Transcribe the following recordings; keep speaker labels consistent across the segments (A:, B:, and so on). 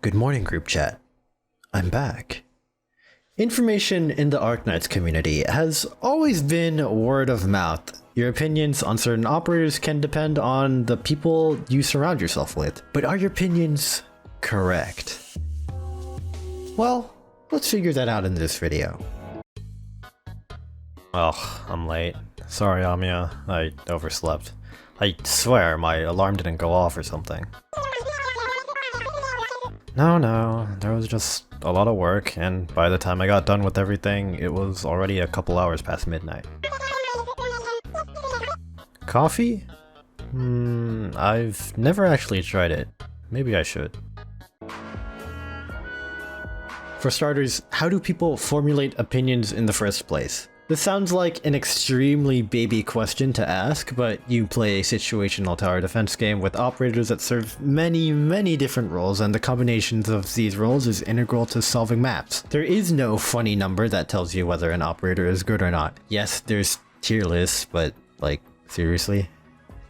A: Good morning, group chat. I'm back. Information in the Arknights community has always been word of mouth. Your opinions on certain operators can depend on the people you surround yourself with. But are your opinions correct? Well, let's figure that out in this video. Oh, I'm late. Sorry, Amia. I overslept. I swear my alarm didn't go off or something. No, there was just a lot of work, and by the time I got done with everything, it was already a couple hours past midnight. Coffee? I've never actually tried it. Maybe I should. For starters, how do people formulate opinions in the first place? This sounds like an extremely baby question to ask, but you play a situational tower defense game with operators that serve many different roles, and the combinations of these roles is integral to solving maps. There is no funny number that tells you whether an operator is good or not. Yes, there's tier lists, but like, seriously?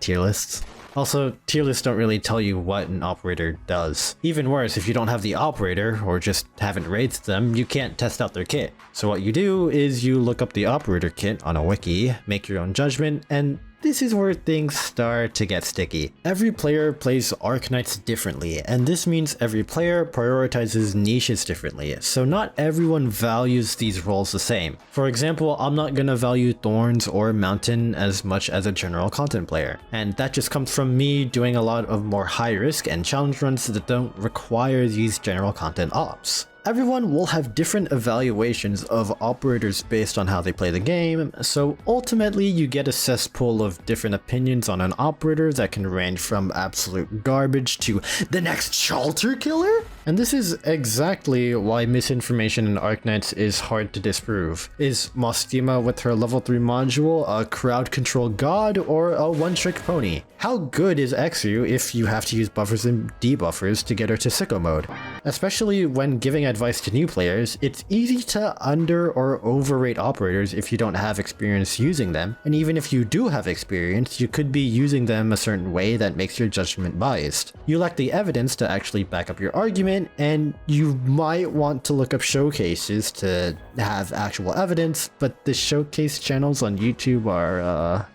A: Tier lists? Also, tier lists don't really tell you what an operator does. Even worse, if you don't have the operator, or just haven't rated them, you can't test out their kit. So what you do is you look up the operator kit on a wiki, make your own judgment, and this is where things start to get sticky. Every player plays Arknights differently, and this means every player prioritizes niches differently, so not everyone values these roles the same. For example, I'm not gonna value Thorns or Mountain as much as a general content player, and that just comes from me doing a lot of more high risk and challenge runs that don't require these general content ops. Everyone will have different evaluations of operators based on how they play the game, so ultimately you get a cesspool of different opinions on an operator that can range from absolute garbage to the next shelter killer? And this is exactly why misinformation in Arknights is hard to disprove. Is Mostima with her level 3 module a crowd control god or a one-trick pony? How good is Exu if you have to use buffers and debuffers to get her to sicko mode? Especially when giving advice to new players, it's easy to under or overrate operators if you don't have experience using them, and even if you do have experience, you could be using them a certain way that makes your judgment biased. You lack the evidence to actually back up your argument, and you might want to look up showcases to have actual evidence, but the showcase channels on YouTube are,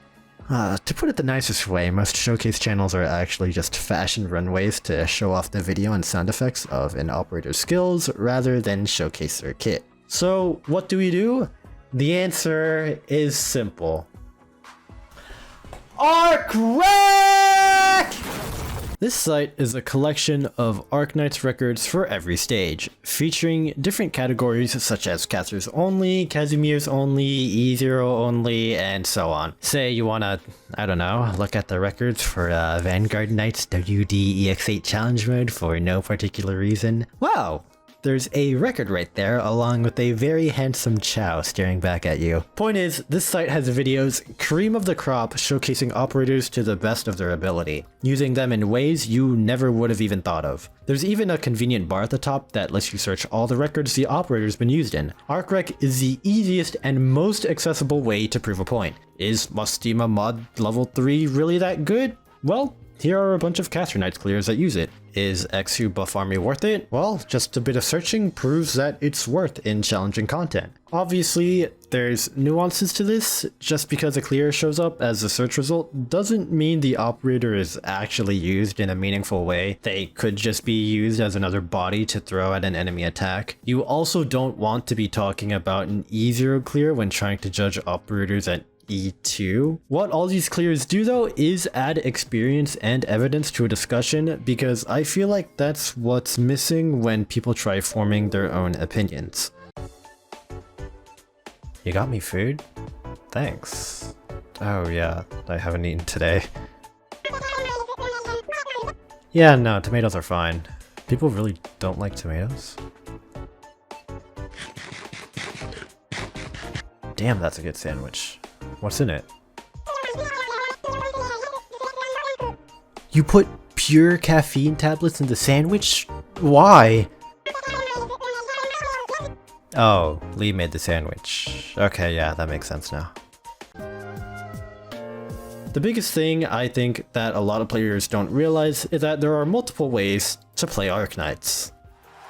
A: to put it the nicest way, most showcase channels are actually just fashion runways to show off the video and sound effects of an operator's skills rather than showcase their kit. So what do? The answer is simple. Arknights! This site is a collection of Arknights records for every stage, featuring different categories such as casters only, Casimir's only, E0 only, and so on. Say you wanna, I don't know, look at the records for Vanguard Knights WD EX8 challenge mode for no particular reason. Wow! There's a record right there, along with a very handsome Chow staring back at you. Point is, this site has videos cream of the crop showcasing operators to the best of their ability, using them in ways you never would have even thought of. There's even a convenient bar at the top that lets you search all the records the operator's been used in. ArcRec is the easiest and most accessible way to prove a point. Is Mostima mod level 3 really that good? Well, here are a bunch of Caster Knights clears that use it. Is Exu buff army worth it? Well, just a bit of searching proves that it's worth in challenging content. Obviously, there's nuances to this. Just because a clear shows up as a search result doesn't mean the operator is actually used in a meaningful way. They could just be used as another body to throw at an enemy attack. You also don't want to be talking about an E0 clear when trying to judge operators at E2. What all these clears do though is add experience and evidence to a discussion, because I feel like that's what's missing when people try forming their own opinions. You got me food? Thanks. Oh yeah, I haven't eaten today. Yeah, no, tomatoes are fine. People really don't like tomatoes? Damn, that's a good sandwich. What's in it? You put pure caffeine tablets in the sandwich? Why? Oh, Lee made the sandwich. Okay, yeah, that makes sense now. The biggest thing I think that a lot of players don't realize is that there are multiple ways to play Arknights.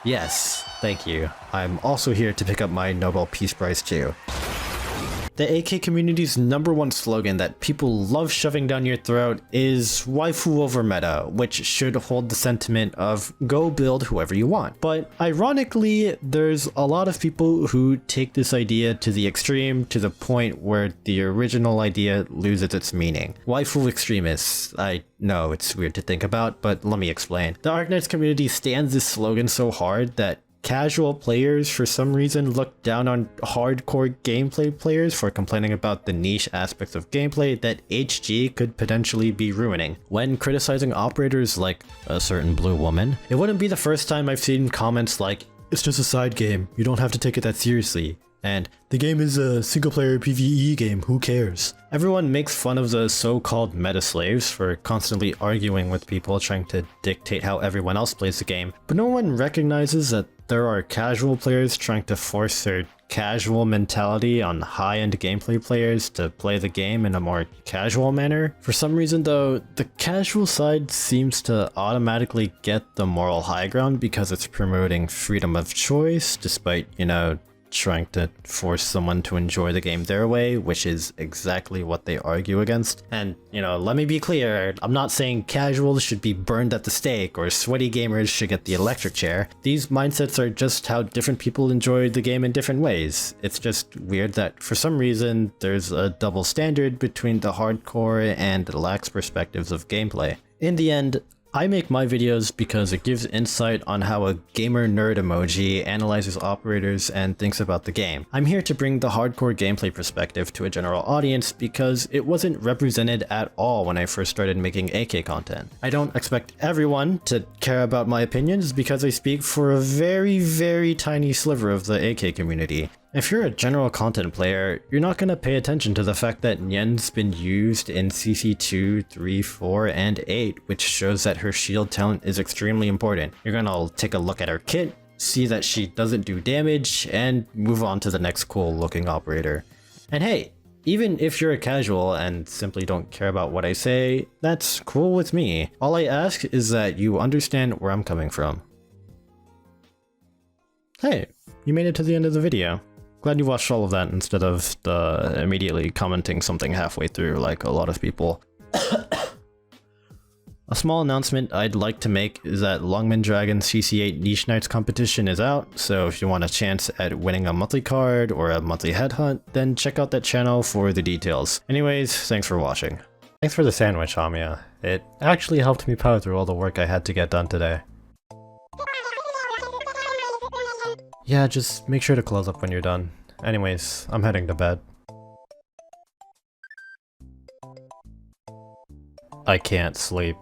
A: Yes, thank you. I'm also here to pick up my Nobel Peace Prize too. The AK community's #1 slogan that people love shoving down your throat is waifu over meta, which should hold the sentiment of go build whoever you want. But ironically, there's a lot of people who take this idea to the extreme, to the point where the original idea loses its meaning. Waifu extremists. I know it's weird to think about, but let me explain. The Arknights community stands this slogan so hard that casual players for some reason look down on hardcore gameplay players for complaining about the niche aspects of gameplay that HG could potentially be ruining. When criticizing operators like a certain blue woman, it wouldn't be the first time I've seen comments like, "It's just a side game, you don't have to take it that seriously," and "the game is a single-player PvE game, who cares?" Everyone makes fun of the so-called meta slaves for constantly arguing with people trying to dictate how everyone else plays the game, but no one recognizes that there are casual players trying to force their casual mentality on high-end gameplay players to play the game in a more casual manner. For some reason though, the casual side seems to automatically get the moral high ground because it's promoting freedom of choice, despite, trying to force someone to enjoy the game their way, which is exactly what they argue against. And, let me be clear, I'm not saying casuals should be burned at the stake or sweaty gamers should get the electric chair. These mindsets are just how different people enjoy the game in different ways. It's just weird that for some reason there's a double standard between the hardcore and lax perspectives of gameplay. In the end, I make my videos because it gives insight on how a gamer nerd emoji analyzes operators and thinks about the game. I'm here to bring the hardcore gameplay perspective to a general audience because it wasn't represented at all when I first started making AK content. I don't expect everyone to care about my opinions because I speak for a very, very tiny sliver of the AK community. If you're a general content player, you're not going to pay attention to the fact that Nyen's been used in CC2, 3, 4, and 8, which shows that her shield talent is extremely important. You're going to take a look at her kit, see that she doesn't do damage, and move on to the next cool looking operator. And hey, even if you're a casual and simply don't care about what I say, that's cool with me. All I ask is that you understand where I'm coming from. Hey, you made it to the end of the video. Glad you watched all of that instead of the immediately commenting something halfway through like a lot of people. A small announcement I'd like to make is that Longman Dragon's CC8 Niche Nights competition is out, so if you want a chance at winning a monthly card or a monthly headhunt, then check out that channel for the details. Anyways, thanks for watching. Thanks for the sandwich, Hamia. It actually helped me power through all the work I had to get done today. Yeah, just make sure to close up when you're done. Anyways, I'm heading to bed. I can't sleep.